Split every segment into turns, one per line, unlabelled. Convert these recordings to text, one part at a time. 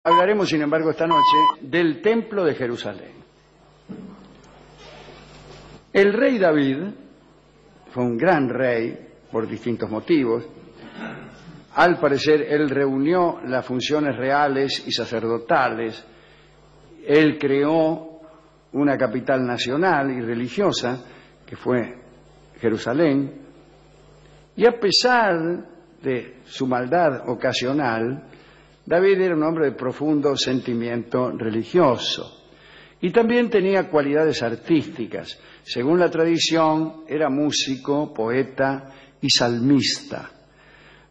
Hablaremos, sin embargo, esta noche del Templo de Jerusalén. El rey David fue un gran rey por distintos motivos. Al parecer, él reunió las funciones reales y sacerdotales. Él creó una capital nacional y religiosa, que fue Jerusalén. Y a pesar de su maldad ocasional, David era un hombre de profundo sentimiento religioso y también tenía cualidades artísticas. Según la tradición, era músico, poeta y salmista.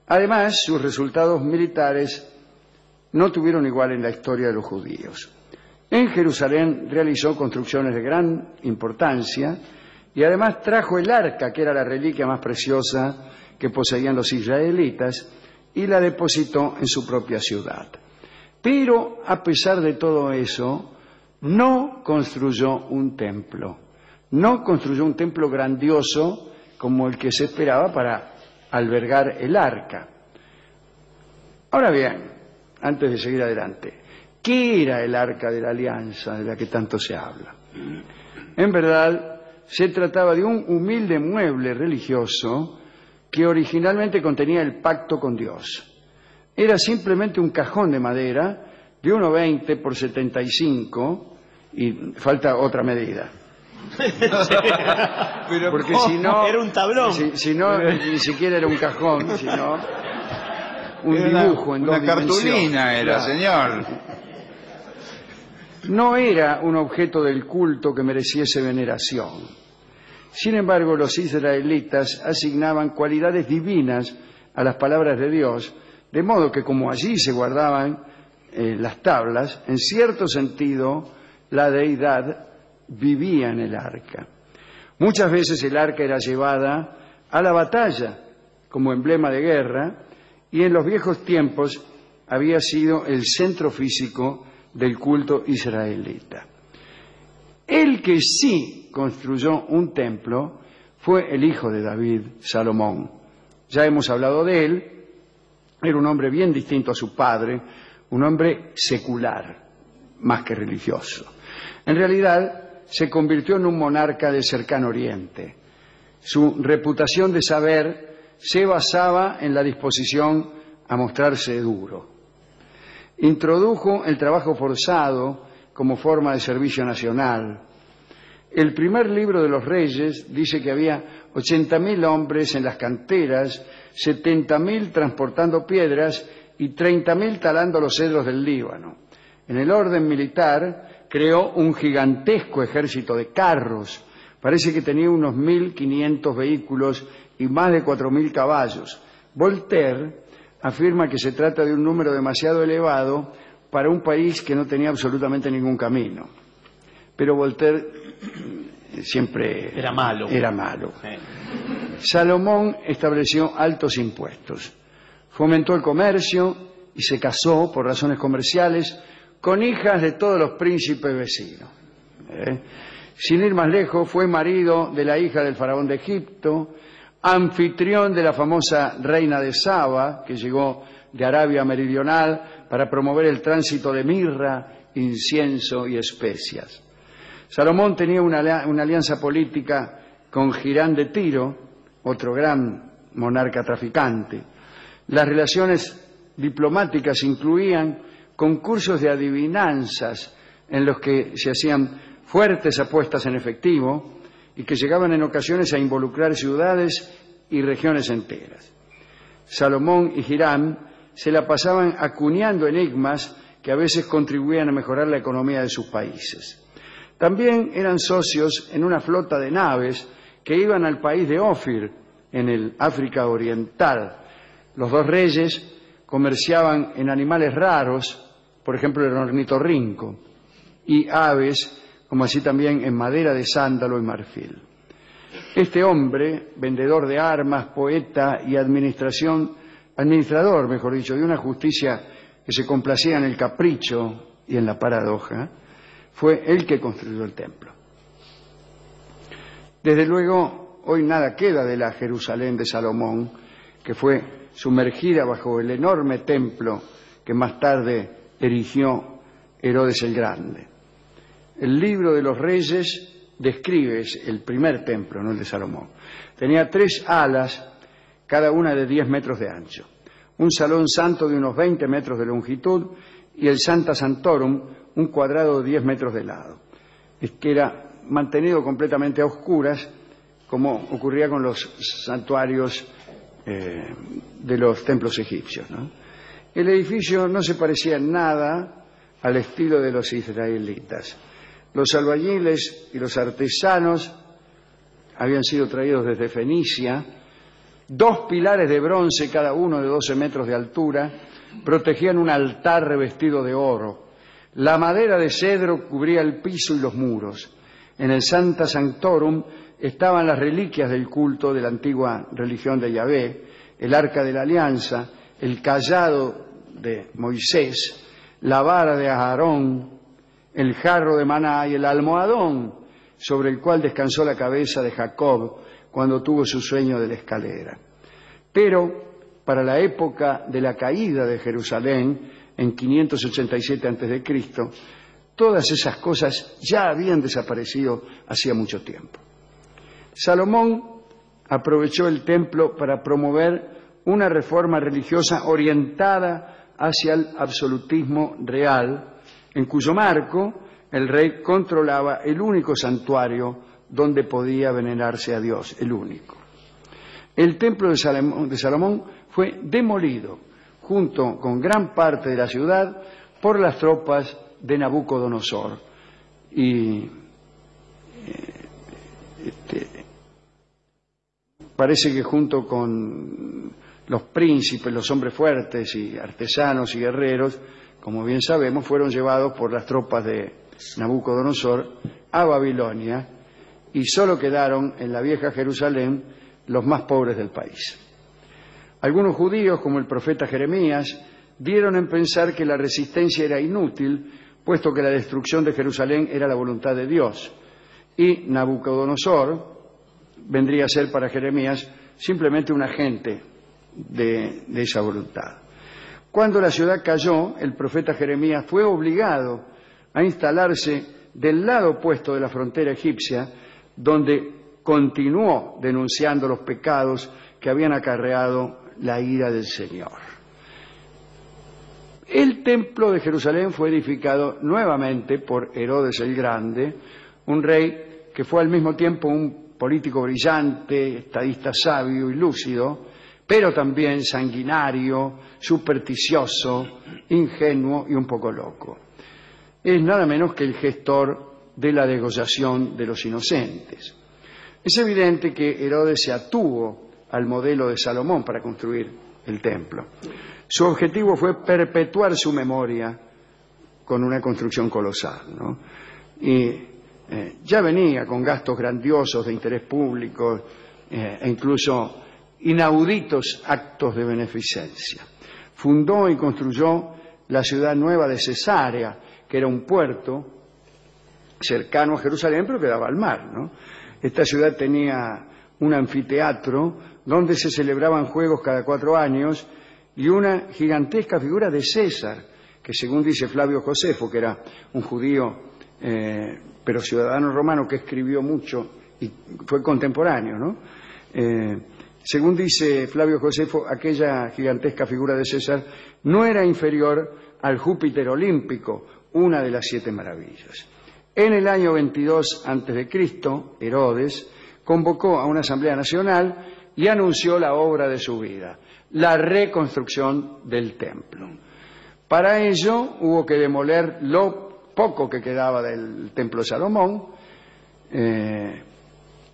Además, sus resultados militares no tuvieron igual en la historia de los judíos. En Jerusalén realizó construcciones de gran importancia y además trajo el arca, que era la reliquia más preciosa que poseían los israelitas, y la depositó en su propia ciudad. Pero, a pesar de todo eso, no construyó un templo. No construyó un templo grandioso como el que se esperaba para albergar el arca. Ahora bien, antes de seguir adelante, ¿qué era el arca de la alianza de la que tanto se habla? En verdad, se trataba de un humilde mueble religioso que originalmente contenía el pacto con Dios. Era simplemente un cajón de madera de 1,20 por 75 y falta otra medida.
Pero
porque
¿cómo?
Si no,
era un tablón.
Si no, ni siquiera era un cajón, sino un dibujo en dos dimensiones.
Una cartulina era,
claro.
Señor.
No era un objeto del culto que mereciese veneración. Sin embargo, los israelitas asignaban cualidades divinas a las palabras de Dios, de modo que como allí se guardaban las tablas, en cierto sentido, la deidad vivía en el arca. Muchas veces el arca era llevada a la batalla como emblema de guerra y en los viejos tiempos había sido el centro físico del culto israelita. El que sí construyó un templo fue el hijo de David, Salomón. Ya hemos hablado de él. Era un hombre bien distinto a su padre, un hombre secular, más que religioso. En realidad, se convirtió en un monarca del cercano Oriente. Su reputación de saber se basaba en la disposición a mostrarse duro. Introdujo el trabajo forzado como forma de servicio nacional. El primer libro de los Reyes dice que había 80.000 hombres en las canteras, 70.000 transportando piedras y 30.000 talando los cedros del Líbano. En el orden militar creó un gigantesco ejército de carros. Parece que tenía unos 1.500 vehículos y más de 4.000 caballos. Voltaire afirma que se trata de un número demasiado elevado para un país que no tenía absolutamente ningún camino. Pero Voltaire siempre
era malo.
Salomón estableció altos impuestos, fomentó el comercio y se casó por razones comerciales con hijas de todos los príncipes vecinos. Sin ir más lejos, fue marido de la hija del faraón de Egipto, anfitrión de la famosa reina de Saba, que llegó de Arabia Meridional para promover el tránsito de mirra, incienso y especias. Salomón tenía una alianza política con Hirán de Tiro, otro gran monarca traficante. Las relaciones diplomáticas incluían concursos de adivinanzas en los que se hacían fuertes apuestas en efectivo y que llegaban en ocasiones a involucrar ciudades y regiones enteras. Salomón y Hirán se la pasaban acuñando enigmas que a veces contribuían a mejorar la economía de sus países. También eran socios en una flota de naves que iban al país de Ofir, en el África Oriental. Los dos reyes comerciaban en animales raros, por ejemplo el ornitorrinco, y aves, como así también en madera de sándalo y marfil. Este hombre, vendedor de armas, poeta y administrador, mejor dicho, de una justicia que se complacía en el capricho y en la paradoja, fue el que construyó el templo. Desde luego, hoy nada queda de la Jerusalén de Salomón, que fue sumergida bajo el enorme templo que más tarde erigió Herodes el Grande. El Libro de los Reyes describe el primer templo, no el de Salomón. Tenía 3 alas, cada una de 10 metros de ancho, un salón santo de unos 20 metros de longitud y el Sancta Sanctorum, un cuadrado de 10 metros de lado. Es que era mantenido completamente a oscuras, como ocurría con los santuarios de los templos egipcios, ¿no? El edificio no se parecía en nada al estilo de los israelitas. Los albañiles y los artesanos habían sido traídos desde Fenicia. 2 pilares de bronce, cada uno de 12 metros de altura, protegían un altar revestido de oro. La madera de cedro cubría el piso y los muros. En el Sancta Sanctorum estaban las reliquias del culto de la antigua religión de Yahvé, el arca de la alianza, el cayado de Moisés, la vara de Aarón, el jarro de maná y el almohadón sobre el cual descansó la cabeza de Jacob cuando tuvo su sueño de la escalera. Pero para la época de la caída de Jerusalén, en 587 a.C., todas esas cosas ya habían desaparecido hacía mucho tiempo. Salomón aprovechó el templo para promover una reforma religiosa orientada hacia el absolutismo real, en cuyo marco el rey controlaba el único santuario donde podía venerarse a Dios, el único. El templo de Salomón fue demolido, junto con gran parte de la ciudad, por las tropas de Nabucodonosor. Y parece que junto con los príncipes, los hombres fuertes y artesanos y guerreros, como bien sabemos, fueron llevados por las tropas de Nabucodonosor a Babilonia, y solo quedaron en la vieja Jerusalén los más pobres del país. Algunos judíos, como el profeta Jeremías, dieron en pensar que la resistencia era inútil, puesto que la destrucción de Jerusalén era la voluntad de Dios, y Nabucodonosor vendría a ser para Jeremías simplemente un agente de esa voluntad. Cuando la ciudad cayó, el profeta Jeremías fue obligado a instalarse del lado opuesto de la frontera egipcia, donde continuó denunciando los pecados que habían acarreado la ira del Señor. El templo de Jerusalén fue edificado nuevamente por Herodes el Grande, un rey que fue al mismo tiempo un político brillante, estadista sabio y lúcido, pero también sanguinario, supersticioso, ingenuo y un poco loco. Es nada menos que el gestor de la degollación de los inocentes. Es evidente que Herodes se atuvo al modelo de Salomón para construir el templo. Su objetivo fue perpetuar su memoria con una construcción colosal, ¿no? Y ya venía con gastos grandiosos de interés público e incluso inauditos actos de beneficencia. Fundó y construyó la ciudad nueva de Cesarea, que era un puerto cercano a Jerusalén, pero que daba al mar, ¿no? Esta ciudad tenía un anfiteatro donde se celebraban juegos cada 4 años y una gigantesca figura de César, que según dice Flavio Josefo, que era un judío pero ciudadano romano que escribió mucho y fue contemporáneo, ¿no? Según dice Flavio Josefo, aquella gigantesca figura de César no era inferior al Júpiter olímpico, una de las 7 maravillas. En el año 22 a.C., Herodes convocó a una asamblea nacional y anunció la obra de su vida, la reconstrucción del templo. Para ello hubo que demoler lo poco que quedaba del templo de Salomón,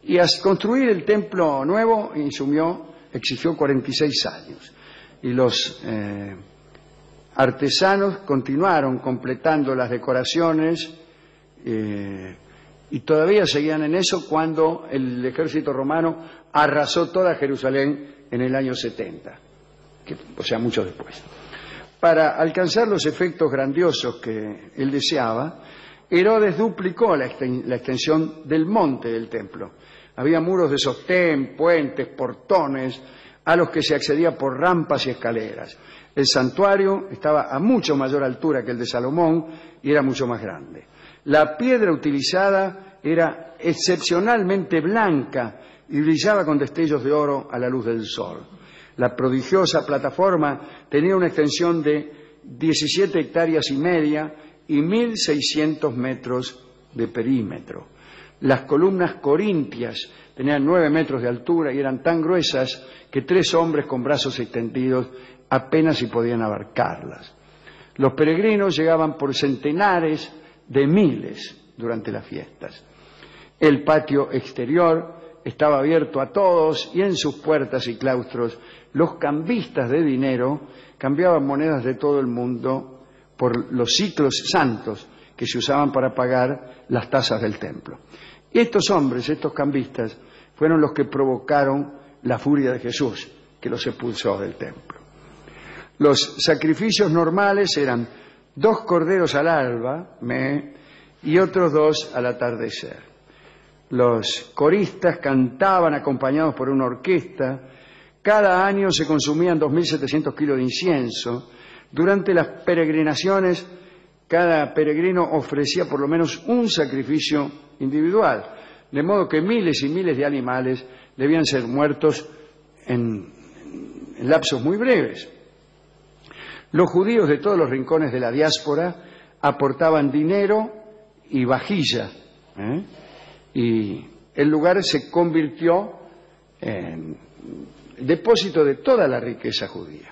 y a construir el templo nuevo exigió 46 años. Y los artesanos continuaron completando las decoraciones y todavía seguían en eso cuando el ejército romano arrasó toda Jerusalén en el año 70, o sea, mucho después. Para alcanzar los efectos grandiosos que él deseaba, Herodes duplicó la extensión del monte del templo. Había muros de sostén, puentes, portones, a los que se accedía por rampas y escaleras. El santuario estaba a mucho mayor altura que el de Salomón y era mucho más grande. La piedra utilizada era excepcionalmente blanca y brillaba con destellos de oro a la luz del sol. La prodigiosa plataforma tenía una extensión de 17 hectáreas y media y 1.600 metros de perímetro. Las columnas corintias tenían 9 metros de altura y eran tan gruesas que 3 hombres con brazos extendidos apenas si podían abarcarlas. Los peregrinos llegaban por centenares de miles durante las fiestas. El patio exterior estaba abierto a todos y en sus puertas y claustros los cambistas de dinero cambiaban monedas de todo el mundo por los ciclos santos que se usaban para pagar las tasas del templo. Y estos hombres, estos cambistas, fueron los que provocaron la furia de Jesús, que los expulsó del templo. Los sacrificios normales eran 2 corderos al alba y otros 2 al atardecer. Los coristas cantaban acompañados por una orquesta. Cada año se consumían 2.700 kilos de incienso. Durante las peregrinaciones, cada peregrino ofrecía por lo menos un sacrificio individual, de modo que miles y miles de animales debían ser muertos en lapsos muy breves. Los judíos de todos los rincones de la diáspora aportaban dinero y vajilla, y el lugar se convirtió en depósito de toda la riqueza judía.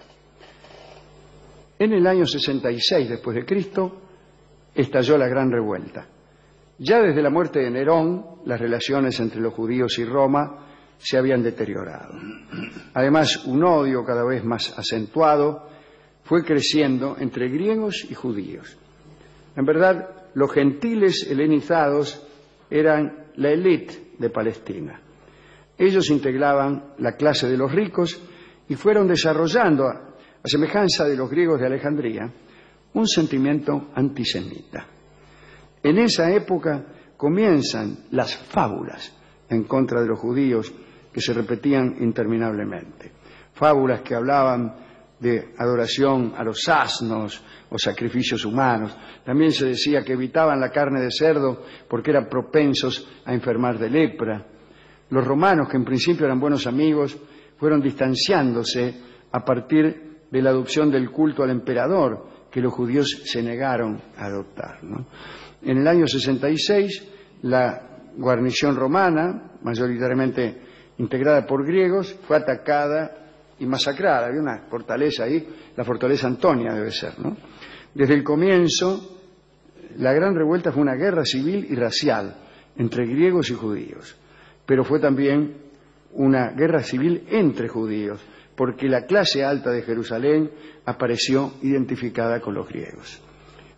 En el año 66 después de Cristo estalló la Gran Revuelta. Ya desde la muerte de Nerón, las relaciones entre los judíos y Roma se habían deteriorado. Además, un odio cada vez más acentuado fue creciendo entre griegos y judíos. En verdad, los gentiles helenizados eran la élite de Palestina. Ellos integraban la clase de los ricos y fueron desarrollando, a semejanza de los griegos de Alejandría, un sentimiento antisemita. En esa época comienzan las fábulas en contra de los judíos que se repetían interminablemente. Fábulas que hablaban de adoración a los asnos o sacrificios humanos. También se decía que evitaban la carne de cerdo porque eran propensos a enfermar de lepra. Los romanos, que en principio eran buenos amigos, fueron distanciándose a partir de la adopción del culto al emperador, que los judíos se negaron a adoptar, ¿no? En el año 66, la guarnición romana, mayoritariamente integrada por griegos, fue atacada y masacrada. Había una fortaleza ahí, la fortaleza Antonia debe ser, ¿no? Desde el comienzo, la Gran Revuelta fue una guerra civil y racial entre griegos y judíos, pero fue también una guerra civil entre judíos, porque la clase alta de Jerusalén apareció identificada con los griegos.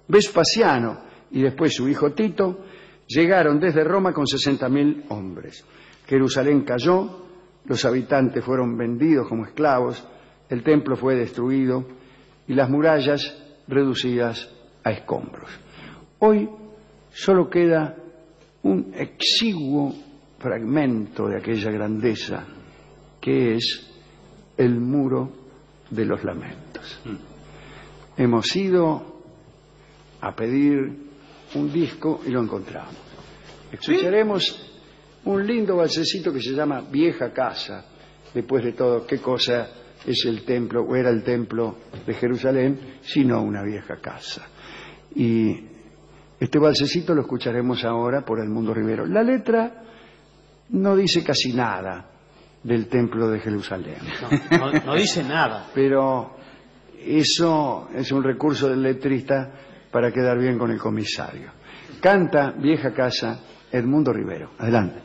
Vespasiano y después su hijo Tito llegaron desde Roma con 60.000 hombres. Jerusalén cayó, los habitantes fueron vendidos como esclavos, el templo fue destruido y las murallas reducidas a escombros. Hoy solo queda un exiguo fragmento de aquella grandeza, que es el Muro de los Lamentos. Hemos ido a pedir un disco y lo encontramos. Escucharemos un lindo valsecito que se llama Vieja Casa. Después de todo, ¿qué cosa es el templo o era el templo de Jerusalén sino una vieja casa? Y este valsecito lo escucharemos ahora por Edmundo Rivero. La letra no dice casi nada del templo de Jerusalén.
No dice nada.
Pero eso es un recurso del letrista para quedar bien con el comisario. Canta Vieja Casa Edmundo Rivero. Adelante.